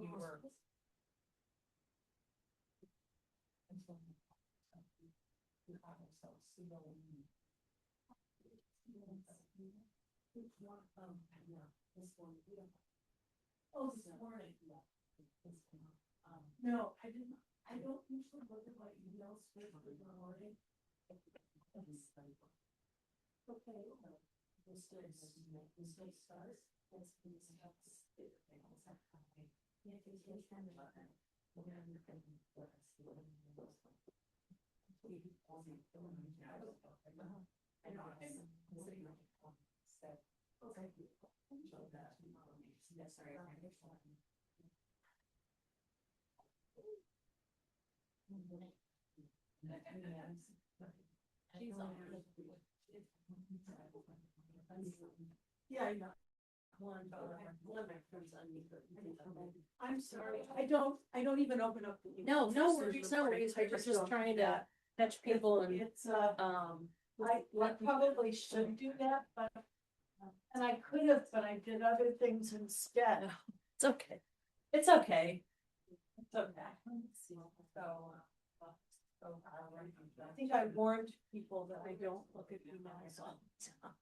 you were. Oh, this morning. No, I didn't. I don't usually look at my emails first in the morning. Okay. This day starts. Yeah, I know. I'm sorry. I don't even open up the email. No worries. I was just trying to catch people and it's I probably should do that, but and I could have, but I did other things instead. it's okay. It's okay. It's okay. I think I warned people that I don't look at emails all the time.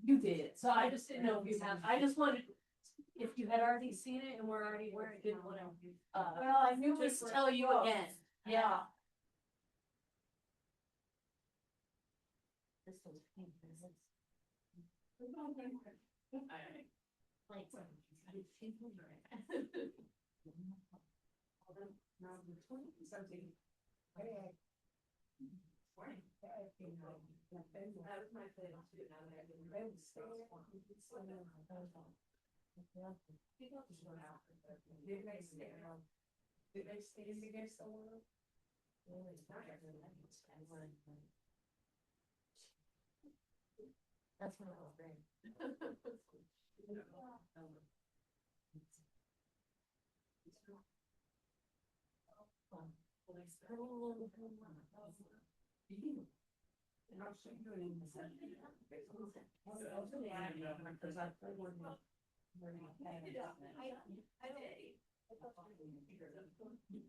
You did. So I just didn't know if you have. I just wanted if you had already seen it and we're already aware. I didn't want to. Well, I knew just tell you again. Yeah. This was that's what I was saying.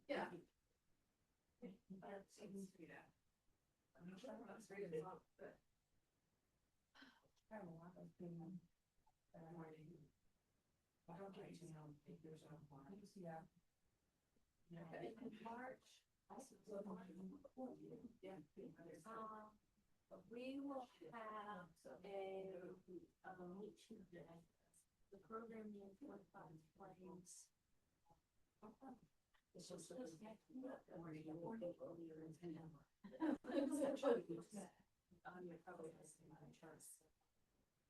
Yeah. We will have the program in 25 planes. It's just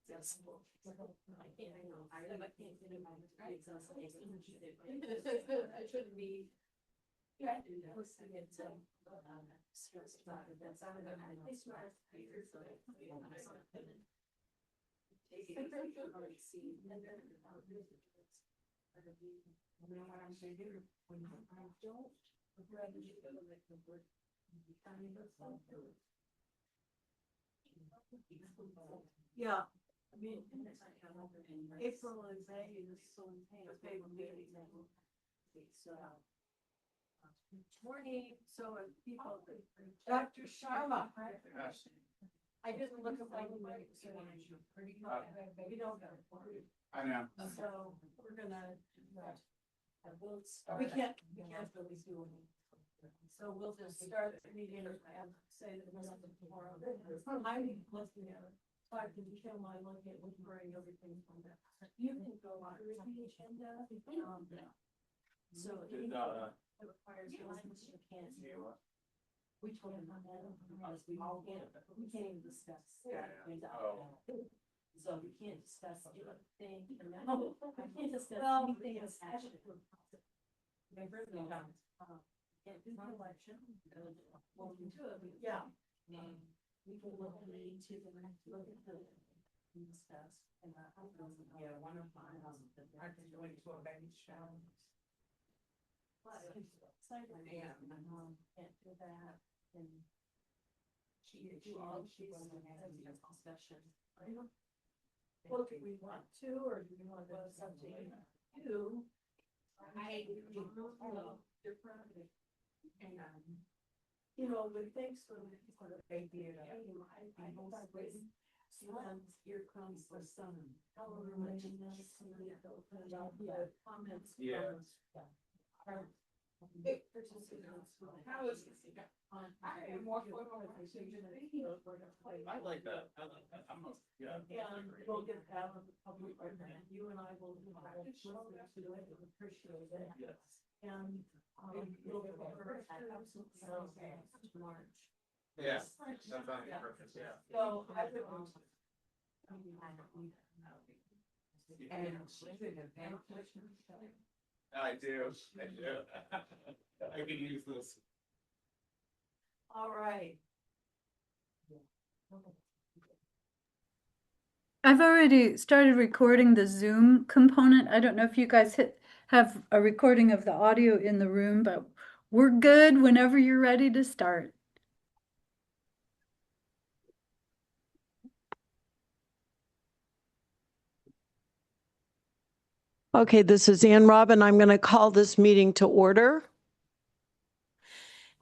yes. I can't get in my right. I shouldn't be. Yeah, I do that. I get stressed about it. That's how I stress. Yeah, I mean, April and May is so intense. Morning. So if people, Dr. Sharma. I didn't look at my email. We don't know. I know. So we're gonna. We can't really do anything. So we'll just start the meeting and say that we're not tomorrow. I'm looking at it. So I can show my look at which bring everything from that. You can go on the agenda. So it requires language you can't do. We told them that we can't even discuss. So we can't discuss anything. We can't discuss anything in session. Can't do the election. Well, we do it. Yeah. We can look at the look at the discuss. And Yeah, one of mine. I can go into a bench challenge. Can't do that. And she was in a discussion. Well, do we want to, or do we want to have something new? I, different. And, you know, when things sort of idea, I hope I was. And here comes the sun. However much the comments. Yeah. Are big participants. How is this? I am more for. I like that. I like that. I'm not, yeah. And we'll get that on the public record, and you and I will do that. Appreciate it. Yes. And, we'll get the first March. Yeah. That's perfect, yeah. So I would. I do. I can use this. All right. I've already started recording the Zoom component. I don't know if you guys have a recording of the audio in the room, but we're good whenever you're ready to start. Okay, this is Ann Robin. I'm going to call this meeting to order.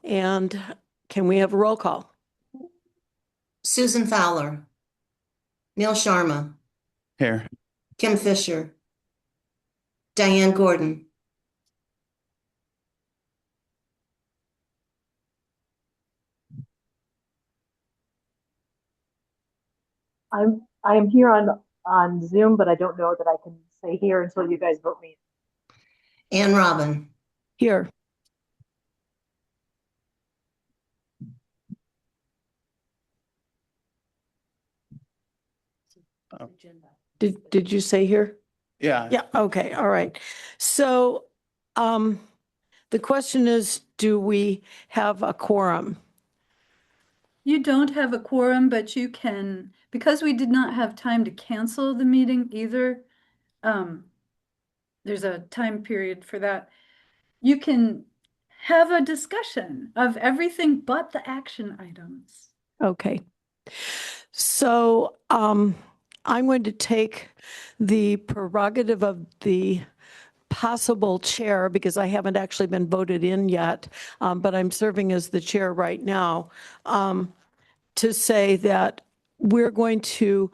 And can we have a roll call? Susan Fowler, Neil Sharma, Here. Kim Fisher, Diane Gordon, I am here on Zoom, but I don't know that I can say here until you guys vote me. Ann Robin, Here. Did you say here? Yeah. Yeah, okay, all right. So the question is, do we have a quorum? You don't have a quorum, but you can, because we did not have time to cancel the meeting either. There's a time period for that. You can have a discussion of everything but the action items. Okay. So I'm going to take the prerogative of the possible chair, because I haven't actually been voted in yet, but I'm serving as the chair right now, to say that we're going to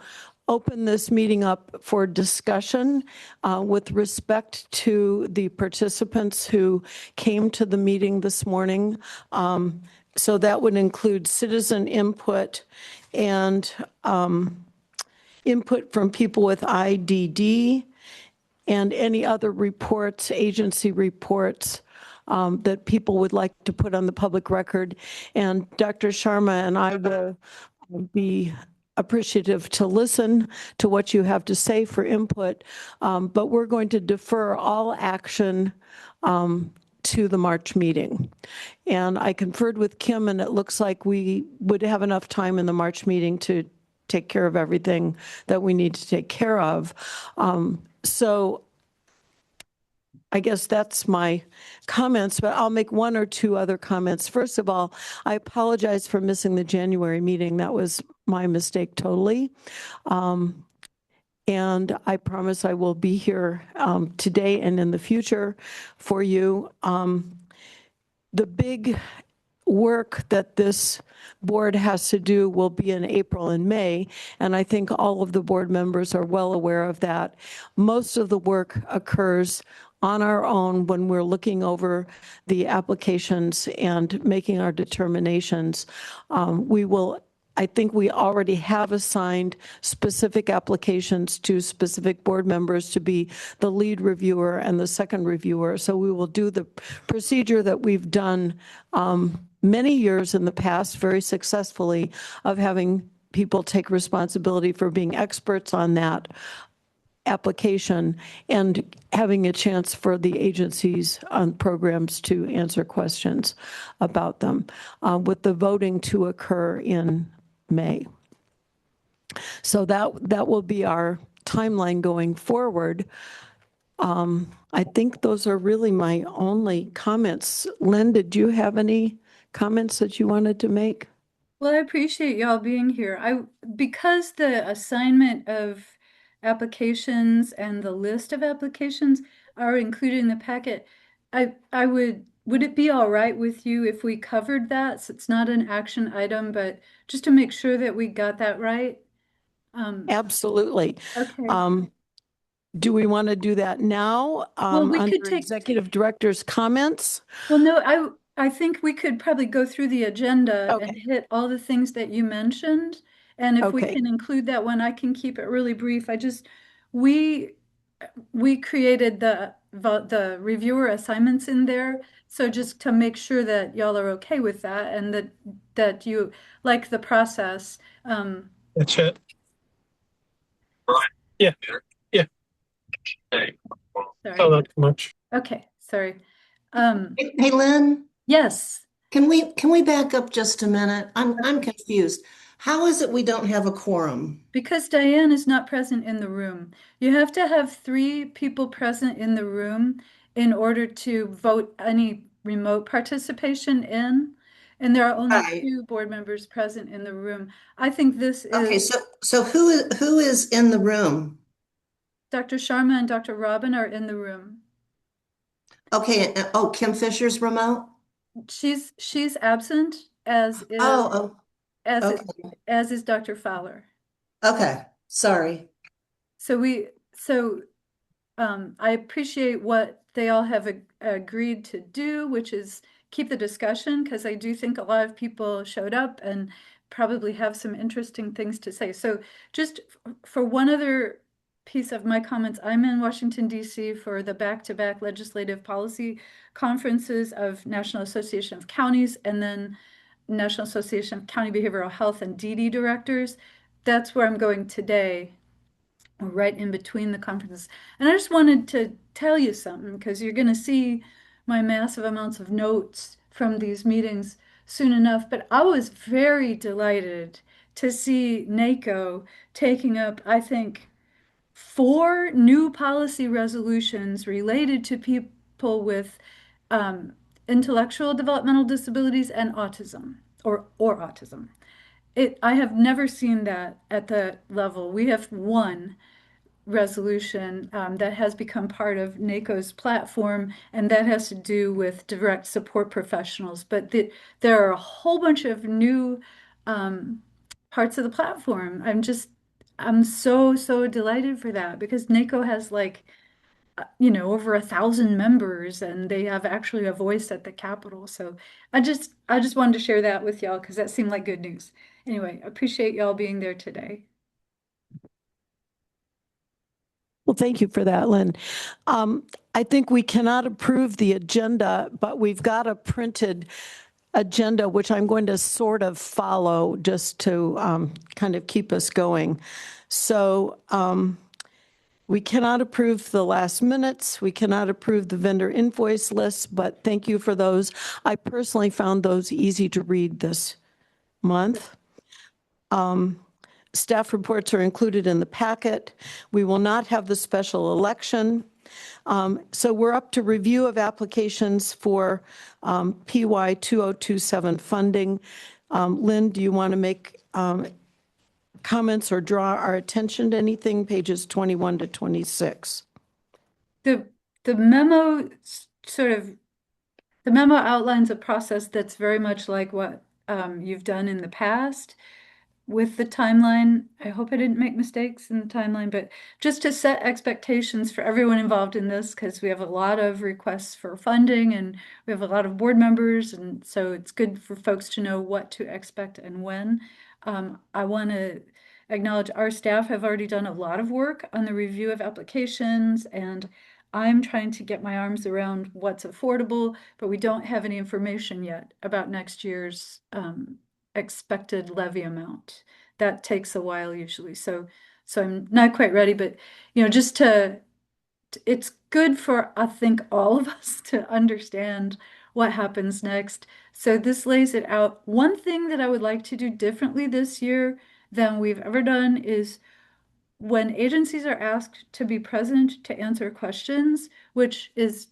open this meeting up for discussion with respect to the participants who came to the meeting this morning. So that would include citizen input and input from people with IDD and any other reports, agency reports that people would like to put on the public record. And Dr. Sharma and I will be appreciative to listen to what you have to say for input, but we're going to defer all action to the March meeting. And I conferred with Kim, and it looks like we would have enough time in the March meeting to take care of everything that we need to take care of. So I guess that's my comments, but I'll make one or two other comments. First of all, I apologize for missing the January meeting. That was my mistake totally. And I promise I will be here today and in the future for you. The big work that this board has to do will be in April and May, and I think all of the board members are well aware of that. Most of the work occurs on our own when we're looking over the applications and making our determinations. I think we already have assigned specific applications to specific board members to be the lead reviewer and the second reviewer. So we will do the procedure that we've done many years in the past very successfully, of having people take responsibility for being experts on that application and having a chance for the agencies on programs to answer questions about them, with the voting to occur in May. So that will be our timeline going forward. I think those are really my only comments. Lynn, did you have any comments that you wanted to make? Well, I appreciate y'all being here. Because the assignment of applications and the list of applications are included in the packet. Would it be all right with you if we covered that? So it's not an action item, but just to make sure that we got that right? Absolutely. Okay. Do we want to do that now? Well, we could Under take, executive director's comments? well, no, I think we could probably go through the agenda and Okay. hit all the things that you mentioned. And if we Okay. can include that one, I can keep it really brief. We we created the reviewer assignments in there. So just to make sure that y'all are okay with that and that you like the process. That's it. Yeah. Yeah. Oh, Sorry. not too much. Okay, sorry. Hey, Lynn, Yes, can we back up just a minute? I'm confused. How is it we don't have a quorum? because Diane is not present in the room. You have to have 3 people present in the room in order to vote any remote participation in. And there are only Right. 2 board members present in the room. I think this Okay, is so who is in the room? Dr. Sharma and Dr. Robin are in the room. Okay, oh, Kim Fisher's remote? She's absent, as is Oh, as okay. as is Dr. Fowler. Okay, sorry. So I appreciate what they all have agreed to do, which is keep the discussion, because I do think a lot of people showed up and probably have some interesting things to say. So just for one other piece of my comments, I'm in Washington, D.C. for the back-to-back legislative policy conferences of National Association of Counties and then National Association of County Behavioral Health and DD directors. That's where I'm going today, right in between the conferences. And I just wanted to tell you something because you're going to see my massive amounts of notes from these meetings soon enough. But I was very delighted to see NACO taking up, I think, 4 new policy resolutions related to people with um, intellectual developmental disabilities and autism or autism. I have never seen that at the level. We have one resolution that has become part of NACO's platform, and that has to do with direct support professionals. But there are a whole bunch of new parts of the platform. I'm so delighted for that because NACO has like, over 1,000 members, and they have actually a voice at the Capitol. So I just wanted to share that with y'all because that seemed like good news. Anyway, appreciate y'all being there today. Well, thank you for that, Lynn. I think we cannot approve the agenda, but we've got a printed agenda, which I'm going to sort of follow just to kind of keep us going. So we cannot approve the last minutes. We cannot approve the vendor invoice list, but thank you for those. I personally found those easy to read this month. Staff reports are included in the packet. We will not have the special election. So we're up to review of applications for PY 2027 funding. Lynn, do you want to make comments or draw our attention to anything, pages 21 to 26? The memo the memo outlines a process that's very much like what you've done in the past with the timeline. I hope I didn't make mistakes in the timeline, but just to set expectations for everyone involved in this, because we have a lot of requests for funding and we have a lot of board members, and so it's good for folks to know what to expect and when. I want to acknowledge our staff have already done a lot of work on the review of applications, and I'm trying to get my arms around what's affordable, but we don't have any information yet about next year's expected levy amount. That takes a while usually. So I'm not quite ready, but just it's good for, I think, all of us to understand what happens next. So this lays it out. One thing that I would like to do differently this year than we've ever done is when agencies are asked to be present to answer questions, which is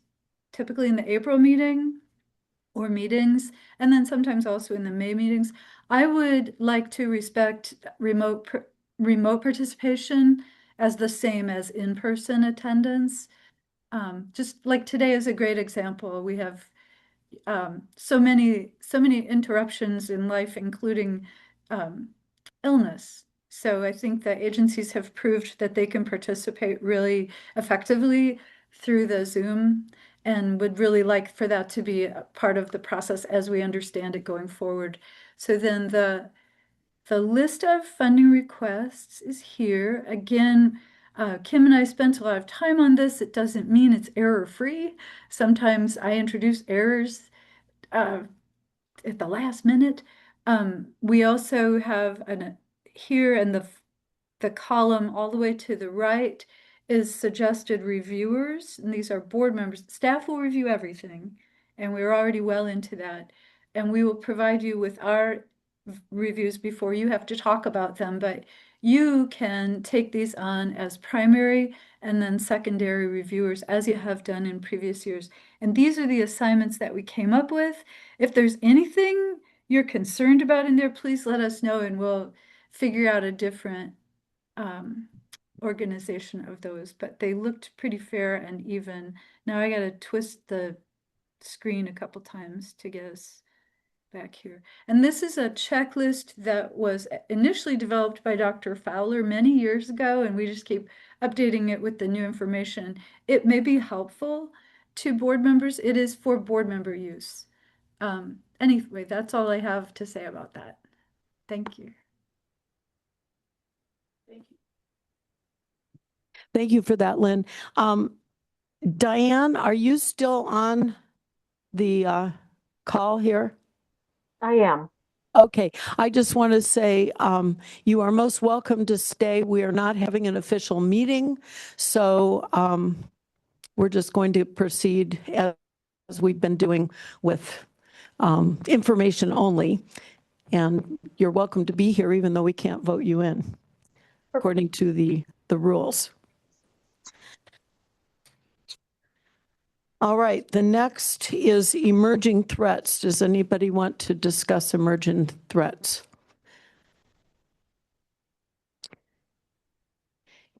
typically in the April meeting or meetings, and then sometimes also in the May meetings, I would like to respect remote participation as the same as in-person attendance. Just like today is a great example. We have so many interruptions in life, including illness. So I think that agencies have proved that they can participate really effectively through the Zoom, and would really like for that to be a part of the process as we understand it going forward. So then the list of funding requests is here. Again, Kim and I spent a lot of time on this. It doesn't mean it's error-free. Sometimes I introduce errors at the last minute. We also have here in the column all the way to the right is suggested reviewers, and these are board members. Staff will review everything, and we're already well into that. And we will provide you with our reviews before you have to talk about them, but you can take these on as primary and then secondary reviewers, as you have done in previous years. And these are the assignments that we came up with. If there's anything you're concerned about in there, please let us know, and we'll figure out a different organization of those. But they looked pretty fair and even. Now I got to twist the screen a couple times to get us back here. And this is a checklist that was initially developed by Dr. Fowler many years ago, and we just keep updating it with the new information. It may be helpful to board members. It is for board member use. Anyway, that's all I have to say about that. Thank you. Thank you. Thank you for that, Lynn. Diane, are you still on the call here? I am. Okay, I just want to say you are most welcome to stay. We are not having an official meeting, so we're just going to proceed as we've been doing with information only. And you're welcome to be here even though we can't vote you in according to the rules. All right, the next is emerging threats. Does anybody want to discuss emerging threats?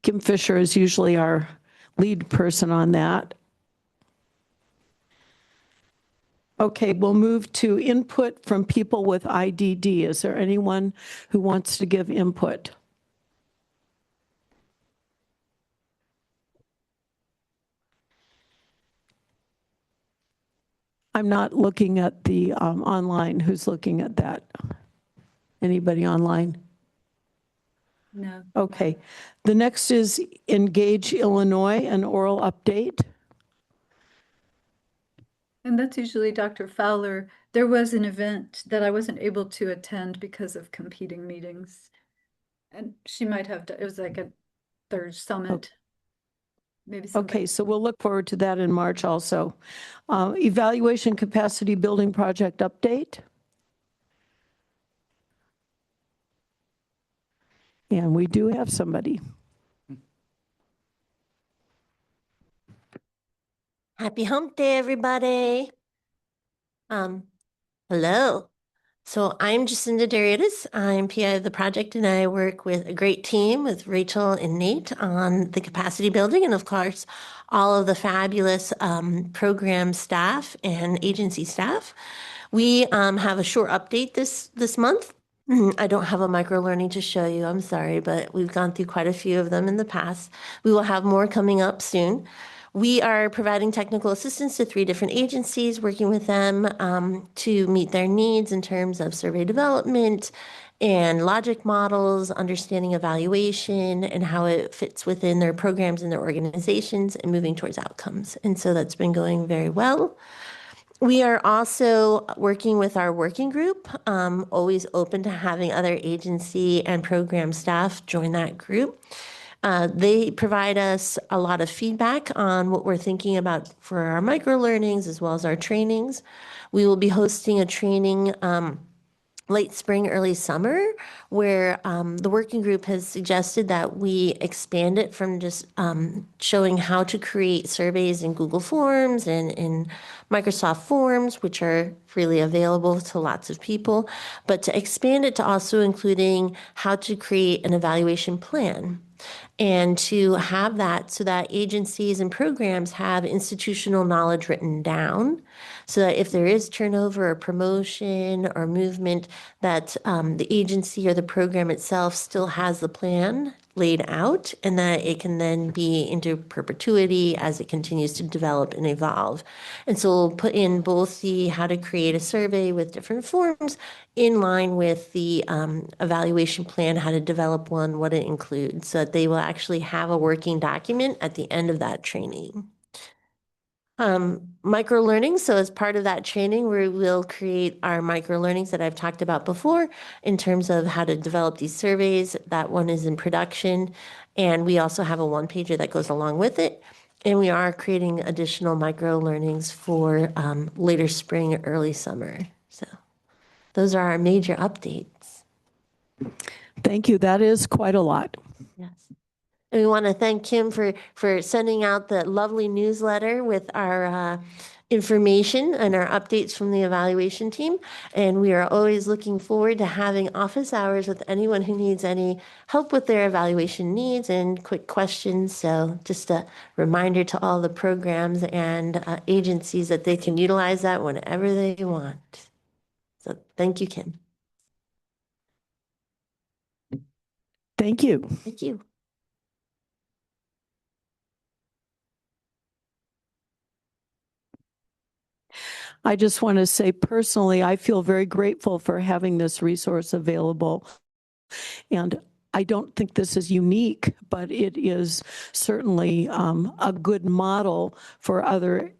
Kim Fisher is usually our lead person on that. Okay, we'll move to input from people with IDD. Is there anyone who wants to give input? I'm not looking at the online. Who's looking at that? Anybody online? No. Okay. The next is Engage Illinois, an oral update. And that's usually Dr. Fowler. There was an event that I wasn't able to attend because of competing meetings. And she might have, it was like a third summit. Maybe somebody. Okay, so we'll look forward to that in March also. Evaluation capacity building project update. And we do have somebody. Happy hump day, everybody. Hello. So I'm Jacinda Darius. I'm PI of the project, and I work with a great team with Rachel and Nate on the capacity building, and of course, all of the fabulous program staff and agency staff. We have a short update this month. I don't have a micro learning to show you. I'm sorry, but we've gone through quite a few of them in the past. We will have more coming up soon. We are providing technical assistance to 3 different agencies, working with them to meet their needs in terms of survey development and logic models, understanding evaluation, and how it fits within their programs and their organizations and moving towards outcomes. And so that's been going very well. We are also working with our working group, always open to having other agency and program staff join that group. They provide us a lot of feedback on what we're thinking about for our micro learnings as well as our trainings. We will be hosting a training late spring, early summer, where the working group has suggested that we expand it from just showing how to create surveys in Google Forms and in Microsoft Forms, which are freely available to lots of people, but to expand it to also including how to create an evaluation plan. and to have that so that agencies and programs have institutional knowledge written down so that if there is turnover or promotion or movement, that the agency or the program itself still has the plan laid out and that it can then be into perpetuity as it continues to develop and evolve. And so we'll put in both the how to create a survey with different forms in line with the evaluation plan, how to develop one, what it includes, so that they will actually have a working document at the end of that training. Micro learning. So as part of that training, we will create our micro learnings that I've talked about before in terms of how to develop these surveys. That one is in production. And we also have a one-pager that goes along with it. And we are creating additional micro learnings for later spring, early summer. So those are our major updates. Thank you. That is quite a lot. Yes. And we want to thank Kim for sending out the lovely newsletter with our information and our updates from the evaluation team. And we are always looking forward to having office hours with anyone who needs any help with their evaluation needs and quick questions. So just a reminder to all the programs and agencies that they can utilize that whenever they want. So thank you, Kim. Thank you. Thank you. I just want to say personally, I feel very grateful for having this resource available. And I don't think this is unique, but it is certainly a good model for other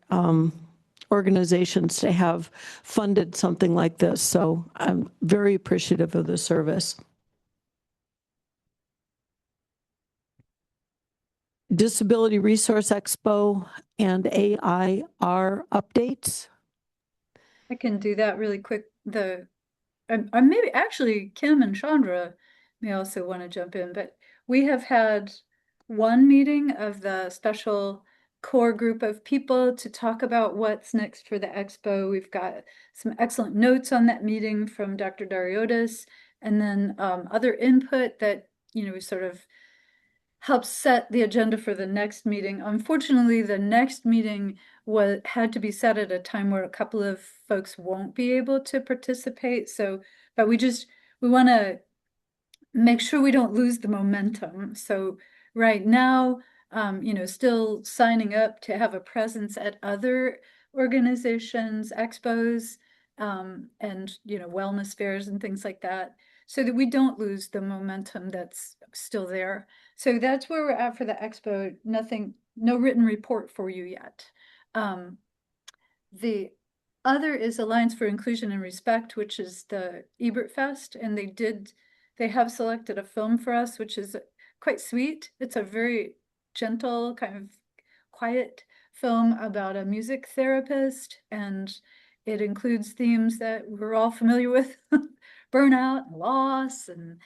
organizations to have funded something like this. So I'm very appreciative of the service. Disability Resource Expo and AIR updates. I can do that really quick. Maybe actually Kim and Chandra may also want to jump in, but we have had one meeting of the special core group of people to talk about what's next for the expo. We've got some excellent notes on that meeting from Dr. Dariotis, and then other input that, sort of helps set the agenda for the next meeting. Unfortunately, the next meeting had to be set at a time where a couple of folks won't be able to participate. So, but we want to make sure we don't lose the momentum. So right now, still signing up to have a presence at other organizations, expos, and, wellness fairs and things like that, so that we don't lose the momentum that's still there. So that's where we're at for the expo. No written report for you yet. The other is Alliance for Inclusion and Respect, which is the Ebert Fest, and they have selected a film for us, which is quite sweet. It's a very gentle, kind of quiet film about a music therapist, and it includes themes that we're all familiar with: burnout, and loss, and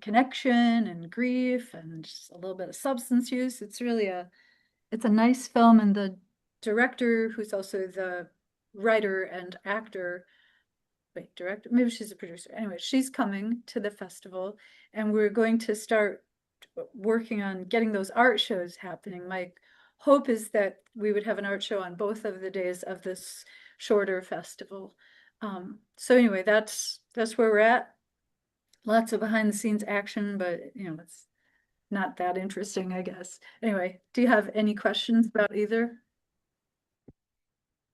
connection, and grief, and just a little bit of substance use. It's a nice film, and the director, who's also the writer and actor, director, maybe she's a producer. Anyway, she's coming to the festival, and we're going to start working on getting those art shows happening. My hope is that we would have an art show on both of the days of this shorter festival. So anyway, that's where we're at. Lots of behind the scenes action, but it's not that interesting, I guess. Anyway, do you have any questions about either?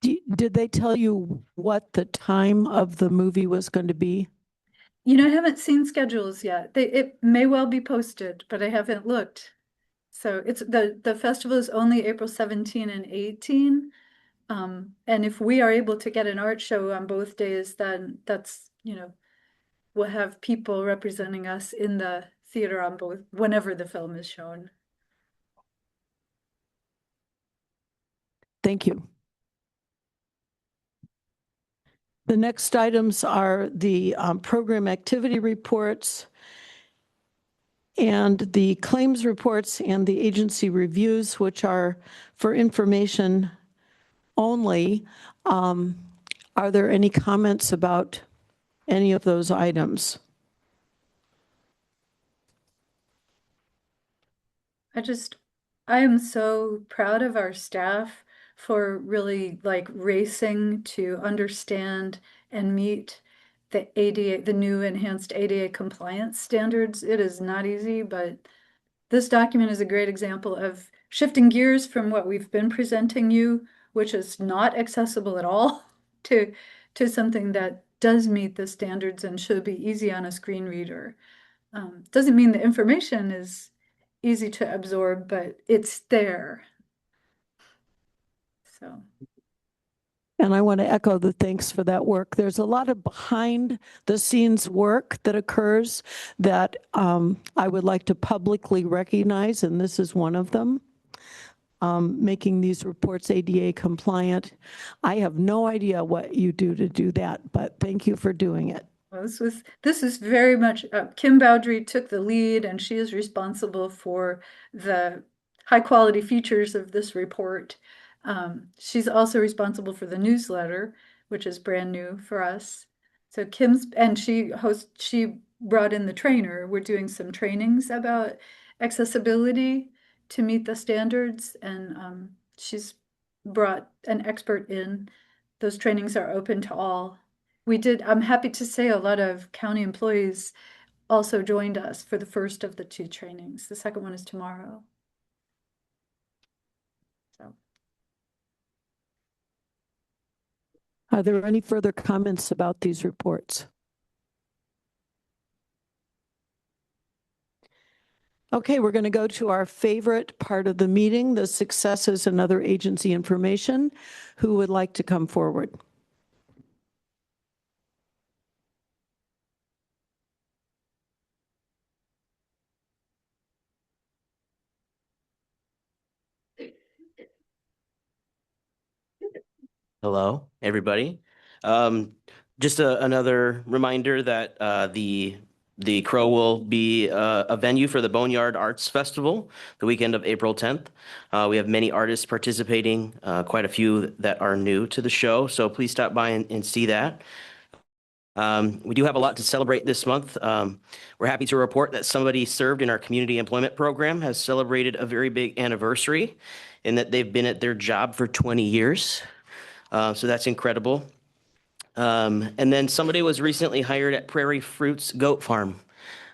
Did they tell you what the time of the movie was going to be? I haven't seen schedules yet. It may well be posted, but I haven't looked. So it's the festival is only April 17 and 18. And if we are able to get an art show on both days, then that's, we'll have people representing us in the theater on both, whenever the film is shown. Thank you. The next items are the program activity reports and the claims reports and the agency reviews, which are for information only. Are there any comments about any of those items? I am so proud of our staff for really like racing to understand and meet the ADA, the new enhanced ADA compliance standards. It is not easy, but this document is a great example of shifting gears from what we've been presenting you, which is not accessible at all, to something that does meet the standards and should be easy on a screen reader. Doesn't mean the information is easy to absorb, but it's there. So. And I want to echo the thanks for that work. There's a lot of behind the scenes work that occurs that I would like to publicly recognize, and this is one of them. Making these reports ADA compliant. I have no idea what you do to do that, but thank you for doing it. Well, this is very much Kim Bowdry took the lead, and she is responsible for the high quality features of this report. She's also responsible for the newsletter, which is brand new for us. So she brought in the trainer. We're doing some trainings about accessibility to meet the standards, and she's brought an expert in. Those trainings are open to all. I'm happy to say a lot of county employees also joined us for the first of the 2 trainings. The second one is tomorrow. So. Are there any further comments about these reports? Okay, we're going to go to our favorite part of the meeting, the successes and other agency information. Who would like to come forward? Hello, everybody. Just another reminder that the Crow will be a venue for the Boneyard Arts Festival the weekend of April 10th. We have many artists participating, quite a few that are new to the show, so please stop by and see that. We do have a lot to celebrate this month. We're happy to report that somebody served in our community employment program has celebrated a very big anniversary in that they've been at their job for 20 years. So that's incredible. And then somebody was recently hired at Prairie Fruits Goat Farm.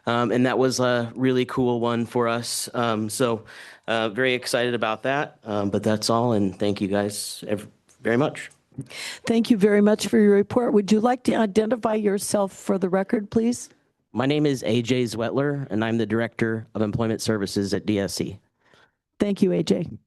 And that was a really cool one for us. So very excited about that. But that's all. And thank you guys very much. Thank you very much for your report. Would you like to identify yourself for the record, please? My name is AJ Zwetler, and I'm the Director of Employment Services at DSC. Thank you, AJ.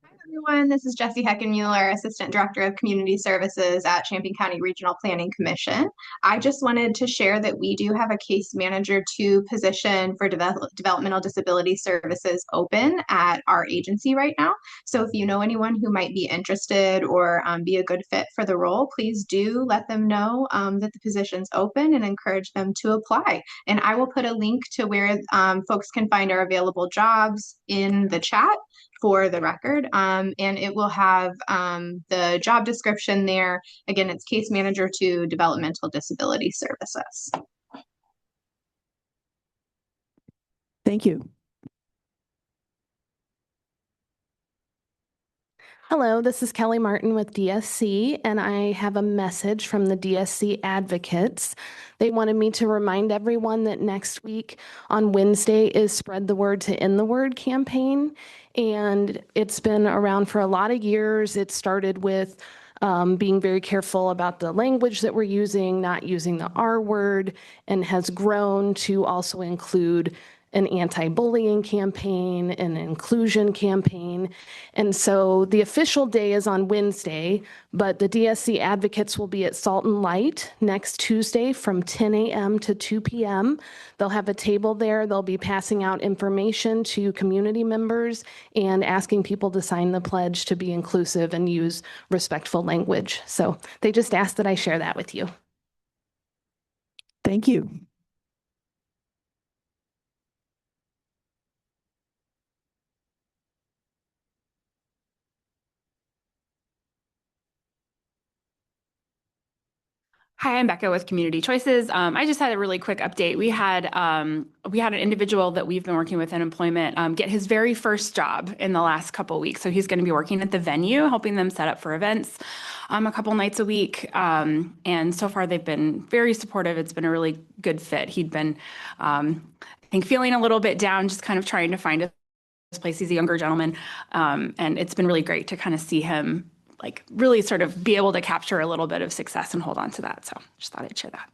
Hi, everyone. This is Jessie Heckenmuller, Assistant Director of Community Services at Champaign County Regional Planning Commission. I just wanted to share that we do have a Case Manager 2 position for Developmental Disability Services open at our agency right now. So if you know anyone who might be interested or be a good fit for the role, please do let them know that the position's open and encourage them to apply. And I will put a link to where folks can find our available jobs in the chat for the record. And it will have the job description there. Again, it's Case Manager 2 Developmental Disability Services. Thank you. Hello, this is Kelly Martin with DSC, and I have a message from the DSC advocates. They wanted me to remind everyone that next week on Wednesday is Spread the Word to End the Word campaign, and it's been around for a lot of years. It started with being very careful about the language that we're using, not using the R word, and has grown to also include an anti-bullying campaign, an inclusion campaign. And so the official day is on Wednesday, but the DSC advocates will be at Salt and Light next Tuesday from 10 a.m. to 2 p.m. They'll have a table there. They'll be passing out information to community members and asking people to sign the pledge to be inclusive and use respectful language. So they just asked that I share that with you. Thank you. Hi, I'm Becca with Community Choices. I just had a really quick update. We had an individual that we've been working with in employment get his very first job in the last couple of weeks. So he's going to be working at the venue, helping them set up for events a couple nights a week. And so far, they've been very supportive. It's been a really good fit. He'd been, I think, feeling a little bit down, just kind of trying to find his place. He's a younger gentleman, and it's been really great to kind of see him like really sort of be able to capture a little bit of success and hold on to that. So just thought I'd share that.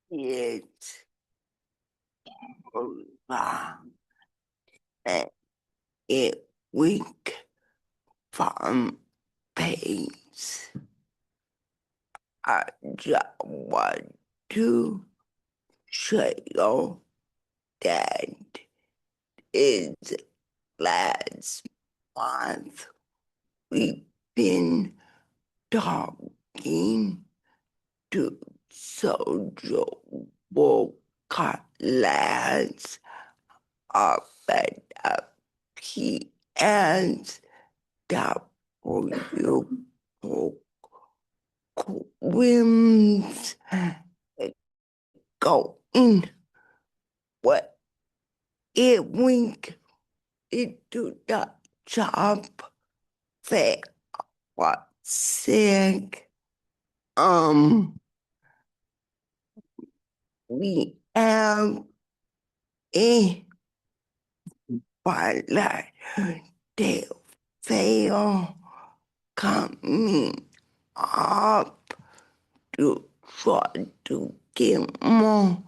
It's long and it weak from pains. I just want to show that is last month we've been talking to social worker lads about PNs W Quorums going what it wink into the job fair was sick. We have a pilot they fail coming up to try to get more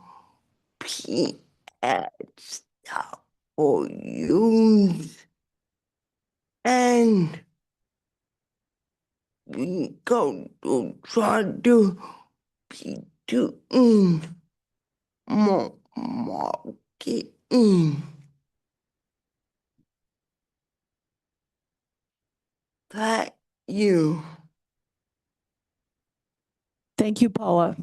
PS for use, and we go to try to be doing more marketing. Thank you. Thank you, Paula.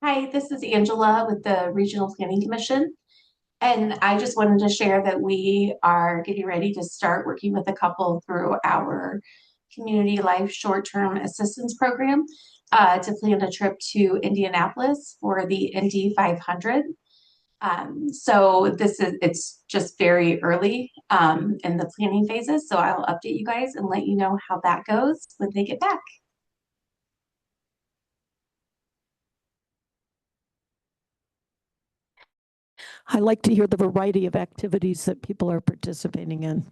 Hi, this is Angela with the Regional Planning Commission. And I just wanted to share that we are getting ready to start working with a couple through our Community Life Short-Term Assistance Program to plan a trip to Indianapolis for the Indy 500. So it's just very early in the planning phases. So I'll update you guys and let you know how that goes when they get back. I like to hear the variety of activities that people are participating in.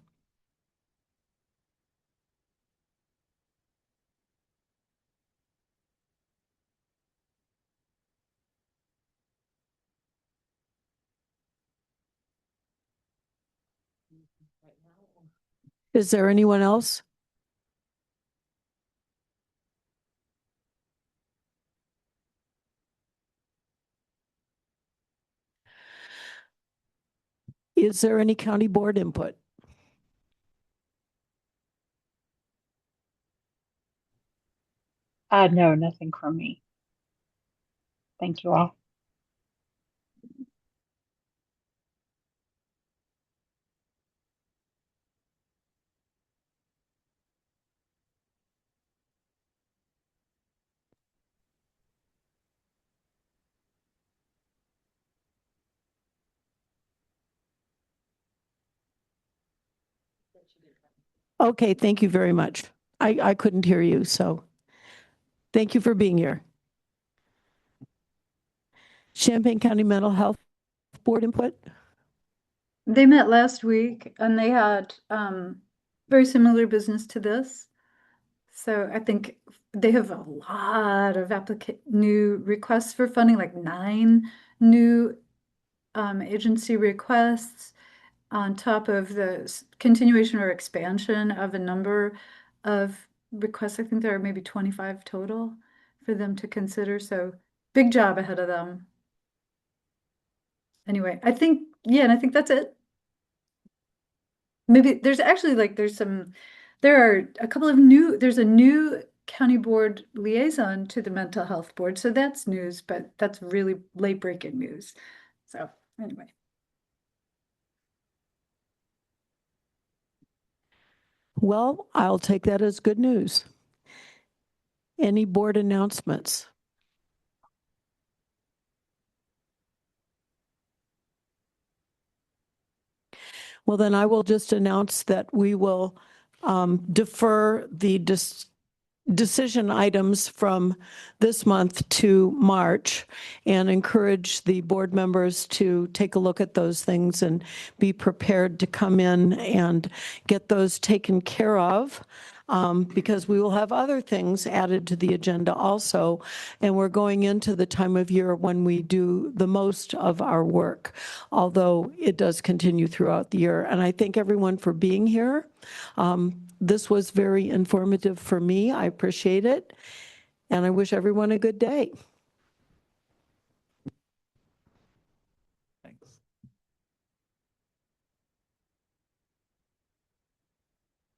Is there anyone else? Is there any county board input? No, nothing from me. Thank you all. Okay, thank you very much. I couldn't hear you, so thank you for being here. Champaign County Mental Health Board input? They met last week and they had very similar business to this. So I think they have a lot of new requests for funding, like 9 new agency requests. on top of the continuation or expansion of a number of requests. I think there are maybe 25 total for them to consider. So big job ahead of them. Anyway, I think, yeah, and I think that's it. Maybe there's actually there are a couple of there's a new county board liaison to the mental health board. So that's news, but that's really late breaking news. So anyway. Well, I'll take that as good news. Any board announcements? Well, then I will just announce that we will defer the decision items from this month to March and encourage the board members to take a look at those things and be prepared to come in and get those taken care of. Because we will have other things added to the agenda also. And we're going into the time of year when we do the most of our work, although it does continue throughout the year. And I thank everyone for being here. This was very informative for me. I appreciate it. And I wish everyone a good day.